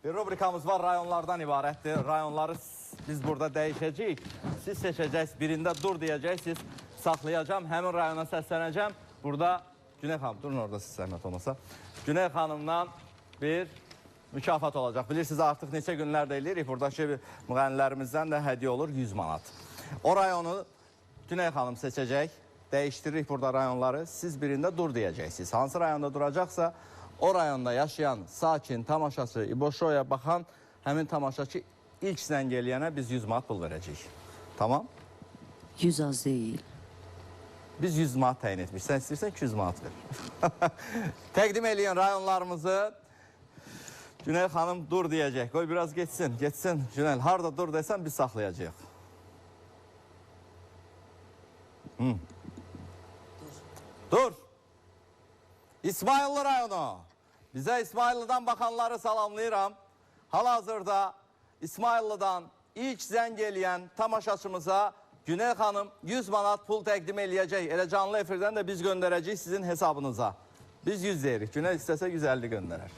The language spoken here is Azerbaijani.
Bir rubrikamız var, rayonlardan ibarətdir. Rayonları biz burada dəyişəcəyik. Siz seçəcəksiniz, birində dur deyəcəksiniz, saxlayacağım, həmin rayona səslənəcəm. Burada Güney xanım, durun orada siz zəhmət olmasa. Güney xanımdan bir mükafat olacaq. Bilirsiniz, artıq neçə günlərdə eləyirik. Buradakı müğənnilərimizdən də hədiyyə olur 100 manat. O rayonu Güney xanım seçəcək. Dəyişdiririk burada rayonları. Siz birində dur deyəcəksiniz. Hansı rayonda duracaqsa, o rayonda yaşayan, sakin, tamaşaçı, İboşoya baxan həmin tamaşaçı ilk zəng eləyənə biz 100 manat pul verəcəyik. Tamam? 100 az değil. Biz 100 manat təyin etmiş. Sən istəyirsən 200 manat ver. Təqdim eləyən rayonlarımızı Günel xanım dur deyəcək. Qoy biraz geçsin, geçsin. Günel, harada dur desən biz saxlayacağıq. Dur. İsmayıllı rayonu. Bizə İsmayıllıdan baxanları salamlayıram. Hal-hazırda İsmayıllıdan ilk zəng eləyən tamaşaçımıza Güney xanım 100 manat pul təqdim eləyəcək. Elə canlı efirdən də biz göndərəcəyik sizin hesabınıza. Biz 100 deyirik. Güney istəsə 150 göndərər.